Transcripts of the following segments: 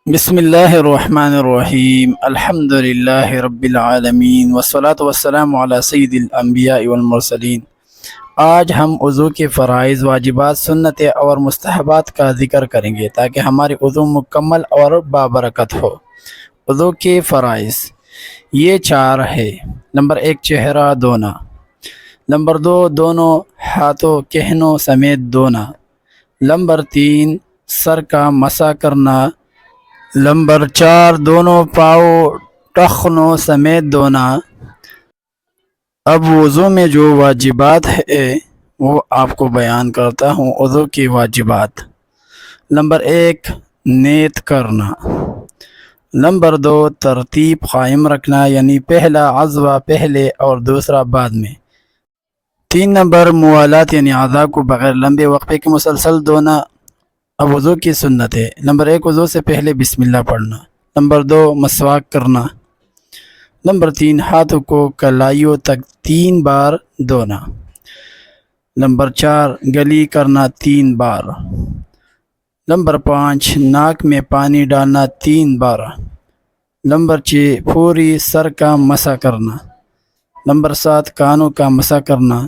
بسم اللہ الرحمن الرحیم الحمد للہ رب العالمین والصلاة والسلام علی سید الانبیاء والمرسلین۔ آج ہم وضو کے فرائض، واجبات، سنتیں اور مستحبات کا ذکر کریں گے تاکہ ہماری وضو مکمل اور بابرکت ہو۔ وضو کے فرائض یہ 4 ہے۔ نمبر 1 چہرہ دھونا، نمبر 2 دونوں ہاتھوں کہنوں سمیت دھونا، نمبر 3 سر کا مسح کرنا، نمبر 4 دونوں پاؤں ٹخنوں سمیت دھونا۔ اب وضو میں جو واجبات ہے وہ آپ کو بیان کرتا ہوں۔ وضو کی واجبات: نمبر 1 نیت کرنا، نمبر 2 ترتیب قائم رکھنا، یعنی پہلا عضو پہلے اور دوسرا بعد میں، 3 نمبر موالات یعنی اعضاء کو بغیر لمبے وقفے کے مسلسل دھونا۔ اب وضو کی سنت ہے: نمبر 1 وضو سے پہلے بسم اللہ پڑھنا، نمبر 2 مسواک کرنا، نمبر 3 ہاتھوں کو کلائیوں تک 3 بار دھونا، نمبر 4 گلی کرنا 3 بار، نمبر 5 ناک میں پانی ڈالنا 3 بار، نمبر 6 پوری سر کا مسح کرنا، نمبر 7 کانوں کا مسح کرنا،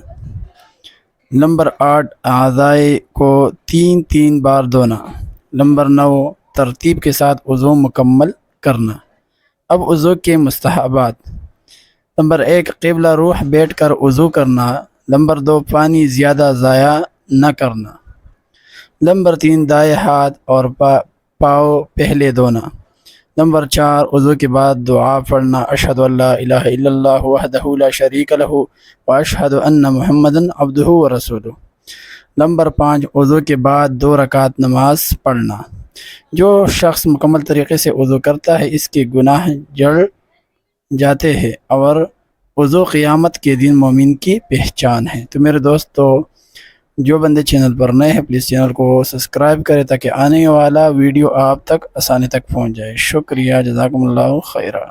نمبر 8 اعضاء کو 3 بار دھونا، نمبر 9 ترتیب کے ساتھ وضو مکمل کرنا۔ اب وضو کے مستحبات: نمبر 1 قبلہ روح بیٹھ کر وضو کرنا، نمبر 2 پانی زیادہ ضائع نہ کرنا، نمبر 3 دائیں ہاتھ اور پاؤں پہلے دھونا، نمبر 4 وضو کے بعد دعا پڑھنا: اشہد ان لا الہ الا اللہ وحدہ لا شریک لہ واشہد ان محمدا عبدہ ورسولہ، نمبر 5 وضو کے بعد 2 رکعت نماز پڑھنا۔ جو شخص مکمل طریقے سے وضو کرتا ہے اس کے گناہ جڑ جاتے ہیں اور وضو قیامت کے دن مومن کی پہچان ہے۔ تو میرے دوستو، جو بندے چینل پر نئے ہیں پلیز چینل کو سبسکرائب کریں تاکہ آنے والا ویڈیو آپ تک آسانی تک پہنچ جائے۔ شکریہ، جزاکم اللہ خیرہ۔